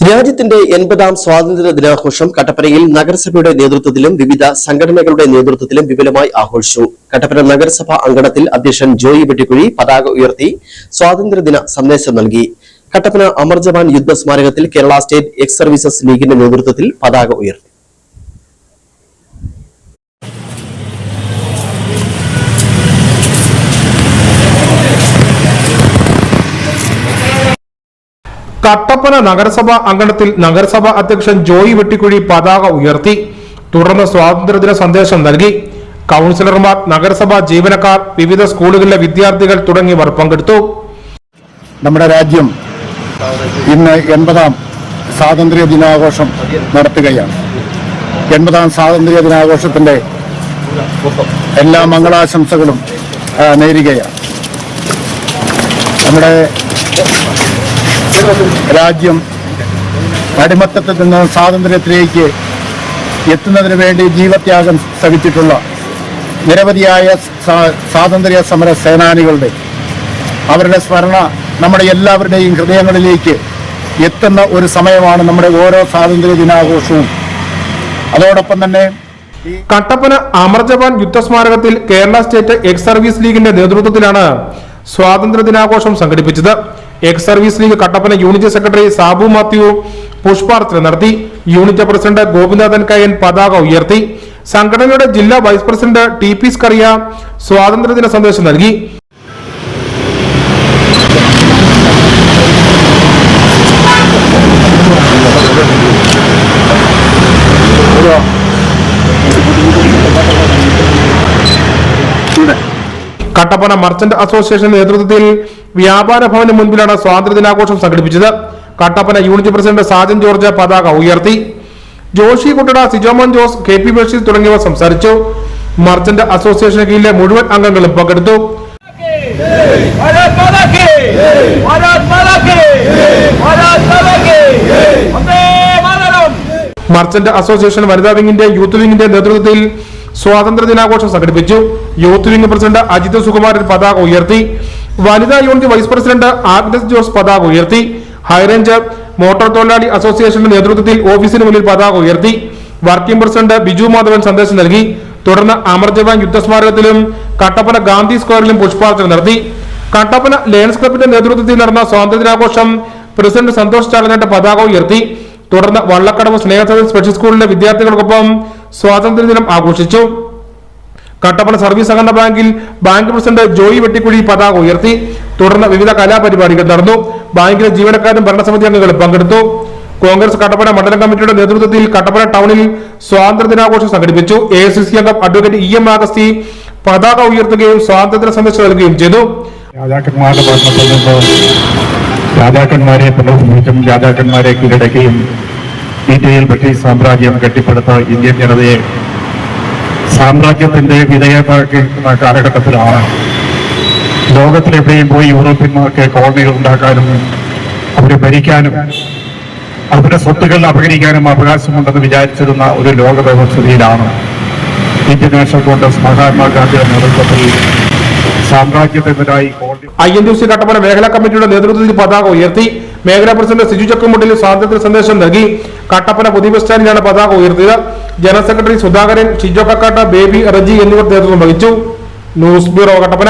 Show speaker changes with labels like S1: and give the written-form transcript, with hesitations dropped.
S1: രാജ്യത്തിന്റെ 80ാം സ്വാതന്ത്ര്യ ദിനാഘോഷം കട്ടപ്പനയിൽ നഗരസഭയുടെ നേതൃത്വത്തിലും വിവിധ സംഘടനകളുടെ നേതൃത്വത്തിലും വിപുലമായി ആഘോഷിച്ചു. കട്ടപ്പന നഗരസഭ അങ്കണത്തിൽ അധ്യക്ഷൻ ജോയി വെട്ടിക്കുഴി പതാക ഉയർത്തി സ്വാതന്ത്ര്യദിന സന്ദേശം നൽകി. കട്ടപ്പന അമർ ജവാൻ യുദ്ധ സ്മാരകത്തിൽ കേരള സ്റ്റേറ്റ് എക്സ് സർവീസസ് ലീഗിന്റെ നേതൃത്വത്തിൽ പതാക ഉയർത്തി.
S2: കട്ടപ്പന നഗരസഭ അങ്കണത്തിൽ നഗരസഭാ അധ്യക്ഷൻ ജോയി വെട്ടിക്കുഴി പതാക ഉയർത്തി. തുടർന്ന് സ്വാതന്ത്ര്യദിന സന്ദേശം നൽകി. കൗൺസിലർമാർ, നഗരസഭാ ജീവനക്കാർ, വിവിധ സ്കൂളുകളിലെ വിദ്യാർത്ഥികൾ തുടങ്ങിയവർ പങ്കെടുത്തു.
S3: നമ്മുടെ രാജ്യം ഇന്ന് 80ാം സ്വാതന്ത്ര്യ ദിനാഘോഷം നടത്തുകയാണ്. 80ാം സ്വാതന്ത്ര്യ ദിനാഘോഷത്തിന്റെ എല്ലാ മംഗളാശംസകളും നേരുകയാണ്. നമ്മുടെ രാജ്യം അടിമത്തത്തിൽ നിന്ന് സ്വാതന്ത്ര്യത്തിലേക്ക് എത്തുന്നതിന് വേണ്ടി ജീവത്യാഗം സഹിച്ചിട്ടുള്ള നിരവധിയായ സ്വാതന്ത്ര്യ സമര സേനാനികളുടെ അവരുടെ സ്മരണ നമ്മുടെ എല്ലാവരുടെയും ഹൃദയങ്ങളിലേക്ക് എത്തുന്ന ഒരു സമയമാണ് നമ്മുടെ ഓരോ സ്വാതന്ത്ര്യ ദിനാഘോഷവും. അതോടൊപ്പം തന്നെ
S2: കട്ടപ്പന അമർ ജവാൻ യുദ്ധ സ്മാരകത്തിൽ കേരള സ്റ്റേറ്റ് എക്സ് സർവീസ് ലീഗിന്റെ നേതൃത്വത്തിലാണ് സ്വാതന്ത്ര്യ ദിനാഘോഷം സംഘടിപ്പിച്ചത്. Ex service league Kattappana unit secretary Sabu Mathew പുഷ്പാർച്ചന നടത്തി. യൂണിറ്റ് പ്രസിഡന്റ് ഗോപിനാഥൻ കയ്യൻ പതാക ഉയർത്തി. സംഘടനയുടെ ജില്ലാ vice president T P Skaria സ്വാതന്ത്ര്യദിന സന്ദേശം നൽകി. കട്ടപ്പന മർച്ചന്റ് അസോസിയേഷൻ നേതൃത്വത്തിൽ വ്യാപാര ഭവന് മുൻപിലാണ് സ്വാതന്ത്ര്യദിനാഘോഷം സംഘടിപ്പിച്ചത്. Kattappana unit president Sajan George പതാക ഉയർത്തി. ജോഷി കുട്ടട, സിജോമോൻ ജോസ്, കെ പി ബഷീർ തുടങ്ങിയവർ സംസാരിച്ചു. മർച്ചന്റ് അസോസിയേഷന് കീഴിലെ മുഴുവൻ അംഗങ്ങളും പങ്കെടുത്തു. മർച്ചന്റ് അസോസിയേഷൻ വനിതാ വിങ്ങിന്റെ യൂത്ത് വിങ്ങിന്റെ നേതൃത്വത്തിൽ സ്വാതന്ത്ര്യ ദിനാഘോഷം സംഘടിപ്പിച്ചു. Youth wing president Ajith Sukumaran പതാക ഉയർത്തി. വനിതാ unit vice president Agnes Jose പതാക ഉയർത്തി. ഹൈറേഞ്ച് മോട്ടോർ തൊഴിലാളി അസോസിയേഷന്റെ നേതൃത്വത്തിൽ ഓഫീസിന് മുന്നിൽ പതാക ഉയർത്തി. വർക്കിംഗ് പ്രസിഡന്റ് ബിജു മാധവൻ സന്ദേശം നൽകി. തുടർന്ന് അമർ ജവാൻ യുദ്ധ സ്മാരകത്തിലും കട്ടപ്പന ഗാന്ധി സ്ക്വയറിലും പുഷ്പാർച്ചന നടത്തി. കട്ടപ്പന ലയൺസ് ക്ലബിന്റെ നേതൃത്വത്തിൽ നടന്ന സ്വാതന്ത്ര്യ ദിനാഘോഷം പ്രസിഡന്റ് സന്തോഷ് ചാലനാട്ട് പതാക ഉയർത്തി. തുടർന്ന് വള്ളക്കടവ് സ്നേഹസദൻ സ്പെഷ്യൽ സ്കൂളിലെ വിദ്യാർത്ഥികൾക്കൊപ്പം സ്വാതന്ത്ര്യദിനം ആഘോഷിച്ചു. കട്ടപ്പന സർവീസ് സഹകരണ ബാങ്കിൽ ബാങ്ക് പ്രസിഡന്റ് ജോയി വെട്ടിക്കുഴി പതാക ഉയർത്തി. തുടർന്ന് വിവിധ കലാപരിപാടികൾ നടന്നു. ബാങ്കിലെ ജീവനക്കാരും ഭരണസമിതി അംഗങ്ങളും പങ്കെടുത്തു. കോൺഗ്രസ് കട്ടപ്പന മണ്ഡലം കമ്മിറ്റിയുടെ നേതൃത്വത്തിൽ കട്ടപ്പന ടൗണിൽ സ്വാതന്ത്ര്യദിനാഘോഷം സംഘടിപ്പിച്ചു. AICC അംഗം അഡ്വക്കേറ്റ് EM ആഗസ്തി പതാക ഉയർത്തുകയും സ്വാതന്ത്ര്യ സന്ദേശം നൽകുകയും ചെയ്തു.
S4: രാജാക്കന്മാരുടെ ഭരണത്തിൽ നിന്ന് രാജാക്കന്മാരെ പുനർനിർമ്മിച്ചും രാജാക്കന്മാരെ കീഴടക്കുകയും ഇന്ത്യയിൽ ബ്രിട്ടീഷ് സാമ്രാജ്യം കെട്ടിപ്പടുത്ത ഇന്ത്യൻ ജനതയെ സാമ്രാജ്യത്തിന്റെ വിധേയമാക്കുന്ന കാലഘട്ടത്തിലാണ് ലോകത്തിലെവിടെയും പോയി യൂറോപ്യന്മാർക്ക് കോളനികൾ ഉണ്ടാക്കാനും അവരെ ഭരിക്കാനും അവരുടെ സ്വത്തുക്കൾ അപഹരിക്കാനും അവകാശമുണ്ടെന്ന് വിചാരിച്ചിരുന്ന ഒരു ലോക വ്യവസ്ഥിതിയിലാണ് ഇന്ത്യൻ നാഷണൽ കോൺഗ്രസ് മഹാത്മാഗാന്ധിയുടെ നേതൃത്വത്തിൽ സാമ്രാജ്യത്തിനെതിരായി
S2: INTUC കട്ടപ്പന മേഖലാ കമ്മിറ്റിയുടെ നേതൃത്വത്തിൽ പതാക ഉയർത്തി. മേഖലാ പ്രസിഡന്റ് സിജു ചക്കുമുട്ടിൽ സ്വാതന്ത്ര്യ സന്ദേശം നൽകി. കട്ടപ്പന പുതിയ ബസ് സ്റ്റാൻഡിലാണ് പതാക ഉയർത്തിയത്. ജനറൽ സെക്രട്ടറി സുധാകരൻ, ഷിജോ കക്കാട്ട, ബേബി, റജി എന്നിവർ നേതൃത്വം വഹിച്ചു. News bureau, Kattappana.